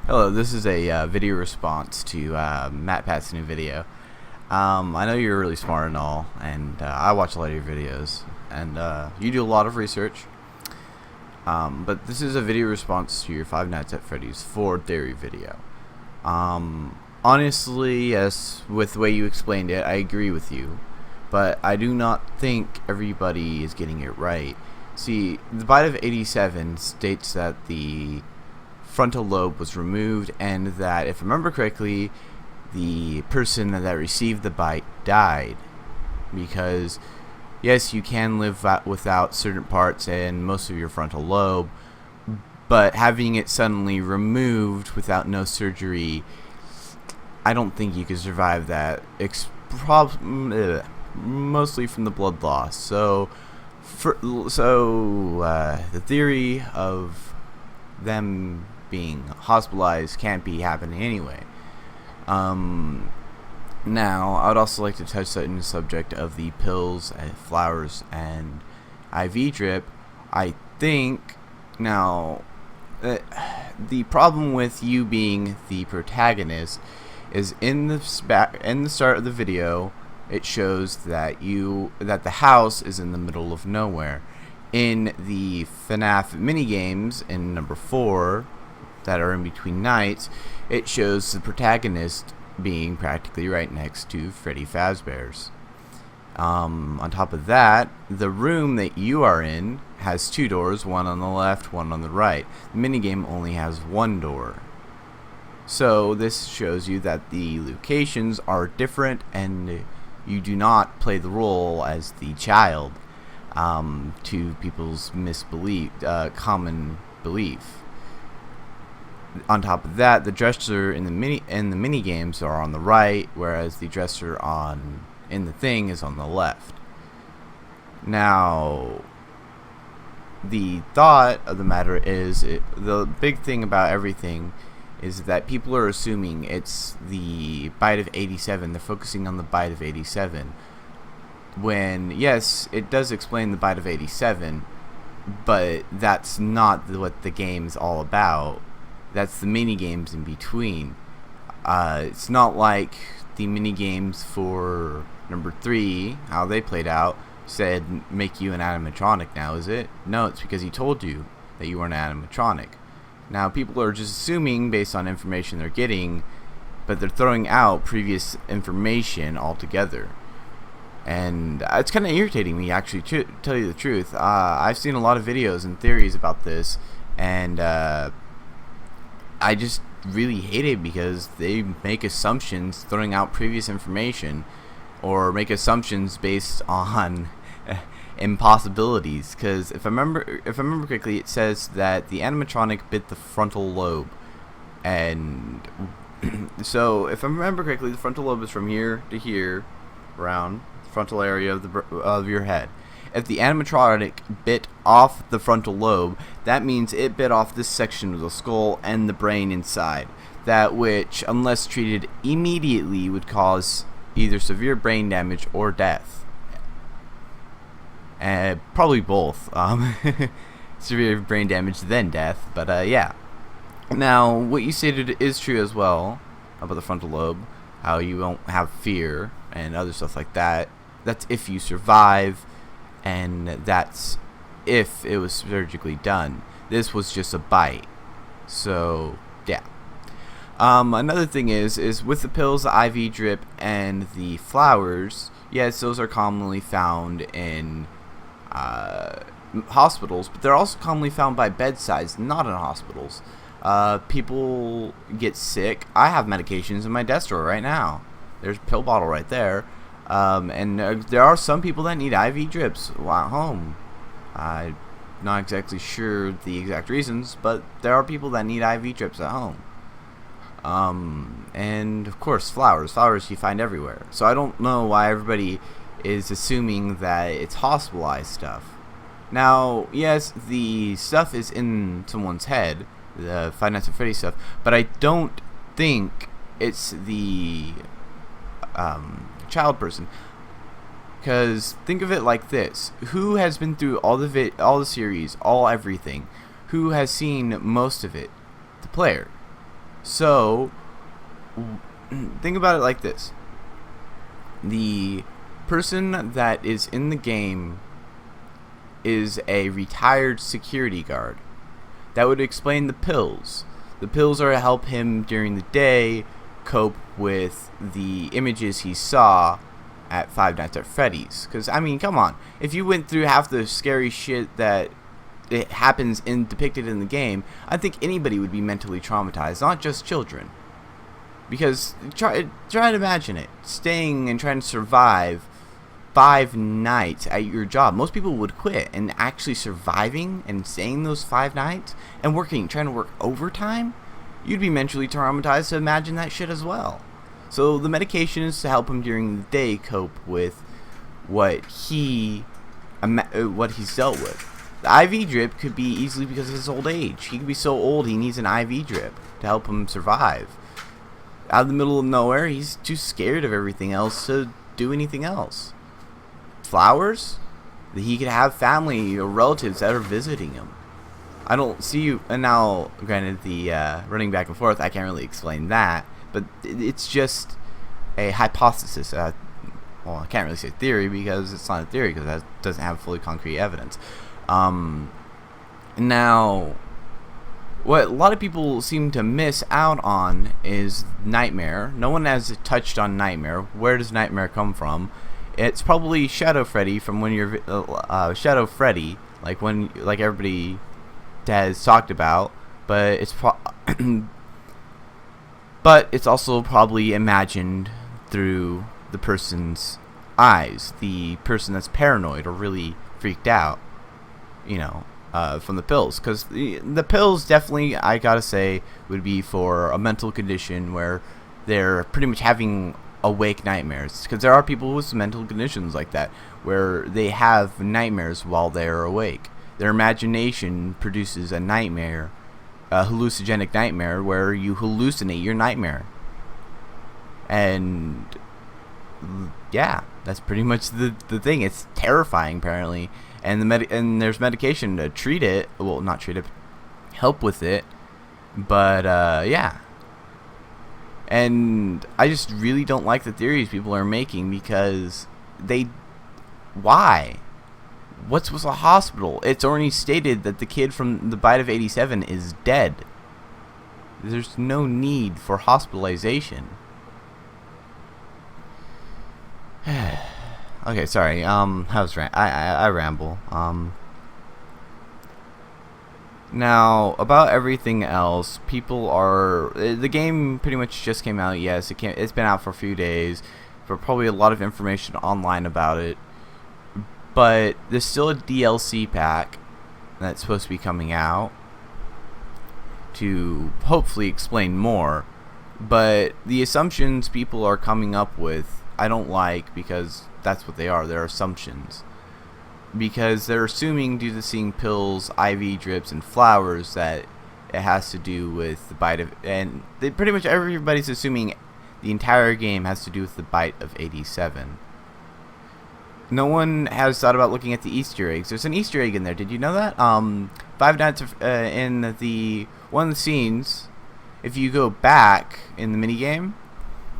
Hello, this is a video response to Matt Pat's new video. I know you're really smart and all, and I watch a lot of your videos, and you do a lot of research. But this is a video response to your Five Nights at Freddy's 4 theory video. Honestly, yes, with the way you explained it, I agree with you, but I do not think everybody is getting it right. See, the bite of 87 states that the frontal lobe was removed, and that, if I remember correctly, the person that received the bite died. Because, yes, you can live without certain parts and most of your frontal lobe, but having it suddenly removed without no surgery, I don't think you could survive that. Mostly from the blood loss. So, the theory of them being hospitalized can't be happening anyway. Now, I would also like to touch on the subject of the pills, flowers, and IV drip. I think now the problem with you being the protagonist is in the start of the video. It shows that the house is in the middle of nowhere. In the FNAF minigames in number 4 that are in between nights, it shows the protagonist being practically right next to Freddy Fazbear's. On top of that, the room that you are in has 2 doors, one on the left, one on the right. The minigame only has 1 door. So this shows you that the locations are different, and you do not play the role as the child to people's common belief. On top of that, the dresser in the mini games are on the right, whereas the dresser in the thing is on the left. Now, the thought of the matter is, the big thing about everything is that people are assuming it's the bite of 87. They're focusing on the bite of 87. When, yes, it does explain the bite of 87, but that's not what the game's all about. That's the mini games in between. It's not like the mini games for number 3, how they played out, said make you an animatronic now, is it? No, it's because he told you that you were an animatronic. Now, people are just assuming based on information they're getting, but they're throwing out previous information altogether. And it's kind of irritating me, actually, to tell you the truth. I've seen a lot of videos and theories about this, and I just really hate it because they make assumptions throwing out previous information, or make assumptions based on impossibilities. Because if I remember correctly, it says that the animatronic bit the frontal lobe, and so if I remember correctly, the frontal lobe is from here to here, around the frontal area of your head. If the animatronic bit off the frontal lobe, that means it bit off this section of the skull and the brain inside. That which, unless treated immediately, would cause either severe brain damage or death. Probably both. Severe brain damage, then death. But yeah. Now, what you stated is true as well about the frontal lobe. How you won't have fear and other stuff like that. That's if you survive. And that's if it was surgically done. This was just a bite. So, yeah. Another thing is with the pills, the IV drip, and the flowers, yes, those are commonly found in hospitals, but they're also commonly found by bedsides, not in hospitals. People get sick. I have medications in my desk drawer right now. There's a pill bottle right there. And there are some people that need IV drips while at home. I'm not exactly sure the exact reasons, but there are people that need IV drips at home. And of course, flowers. Flowers you find everywhere. So I don't know why everybody is assuming that it's hospitalized stuff. Now, yes, the stuff is in someone's head, the Five Nights at Freddy's stuff, but I don't think it's the child person. Because think of it like this: who has been through all the series, all everything? Who has seen most of it? The player. So, think about it like this. The person that is in the game is a retired security guard. That would explain the pills. The pills are to help him during the day cope with the images he saw at Five Nights at Freddy's. Because, I mean, come on. If you went through half the scary shit that it happens depicted in the game, I think anybody would be mentally traumatized, not just children. Because try to imagine it, staying and trying to survive 5 nights at your job. Most people would quit, and actually surviving and staying those 5 nights and trying to work overtime, you'd be mentally traumatized to imagine that shit as well. So the medication is to help him during the day cope with what he's dealt with. The IV drip could be easily because of his old age. He could be so old he needs an IV drip to help him survive. Out of the middle of nowhere, he's too scared of everything else to do anything else. Flowers? He could have family or relatives that are visiting him. I don't see you. And now, granted, the running back and forth, I can't really explain that, but it's just a hypothesis. Well, I can't really say theory because it's not a theory because that doesn't have fully concrete evidence. Now, what a lot of people seem to miss out on is Nightmare. No one has touched on Nightmare. Where does Nightmare come from? It's probably Shadow Freddy from when you're Shadow Freddy, like everybody has talked about. But it's but it's also probably imagined through the person's eyes, the person that's paranoid or really freaked out, from the pills. Because the pills definitely, I gotta say, would be for a mental condition where they're pretty much having awake nightmares. Because there are people with mental conditions like that where they have nightmares while they're awake. Their imagination produces a nightmare, a hallucinogenic nightmare, where you hallucinate your nightmare. And yeah, that's pretty much the thing. It's terrifying, apparently. And and there's medication to treat it. Well, not treat it, help with it. But yeah. And I just really don't like the theories people are making because why? What's with the hospital? It's already stated that the kid from the Bite of 87 is dead. There's no need for hospitalization. Okay, sorry. I ramble. Now, about everything else, the game pretty much just came out. Yes, it's been out for a few days. For probably a lot of information online about it. But there's still a DLC pack that's supposed to be coming out to hopefully explain more. But the assumptions people are coming up with, I don't like, because that's what they are. They're assumptions. Because they're assuming, due to seeing pills, IV drips, and flowers, that it has to do with the bite of... And pretty much everybody's assuming the entire game has to do with the Bite of 87. No one has thought about looking at the Easter eggs. There's an Easter egg in there. Did you know that? Five Nights in one of the scenes, if you go back in the minigame,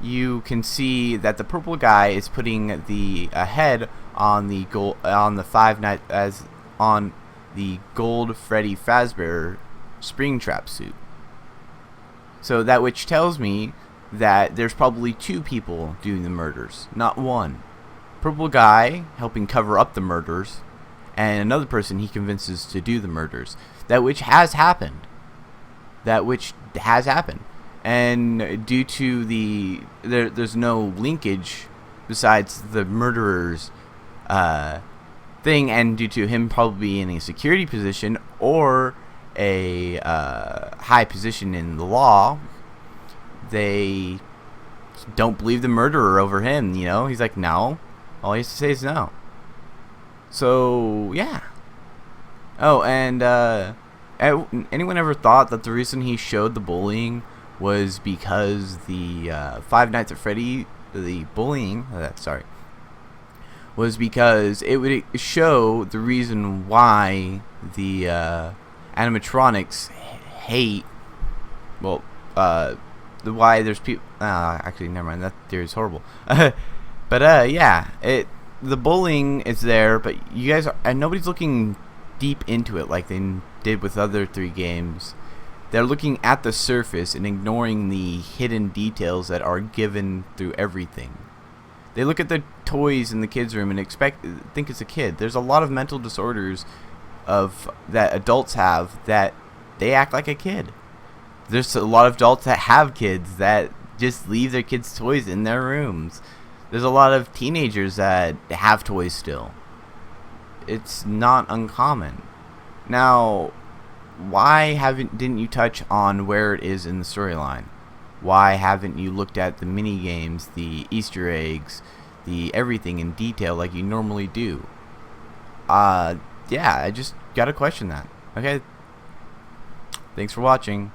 you can see that the purple guy is putting the head on the gold Freddy Fazbear Springtrap suit. So that which tells me that there's probably 2 people doing the murders, not one. Purple guy helping cover up the murders, and another person he convinces to do the murders. That which has happened. And due to there's no linkage besides the murderer's thing, and due to him probably being in a security position or a high position in the law, they don't believe the murderer over him. He's like, no. All he has to say is no. So, yeah. Oh, and anyone ever thought that the reason he showed the bullying was because the Five Nights at Freddy, the bullying, was because it would show the reason why the animatronics hate, well, why there's people. Actually, never mind. That theory is horrible. But yeah, the bullying is there, but you guys are, and nobody's looking deep into it like they did with other 3 games. They're looking at the surface and ignoring the hidden details that are given through everything. They look at the toys in the kids' room and think it's a kid. There's a lot of mental disorders that adults have that they act like a kid. There's a lot of adults that have kids that just leave their kids' toys in their rooms. There's a lot of teenagers that have toys still. It's not uncommon. Now, why didn't you touch on where it is in the storyline? Why haven't you looked at the mini games, the Easter eggs, the everything in detail like you normally do? Yeah, I just gotta question that. Okay. Thanks for watching.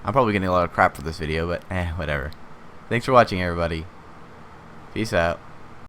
I'm probably getting a lot of crap for this video, but whatever. Thanks for watching, everybody. Peace out.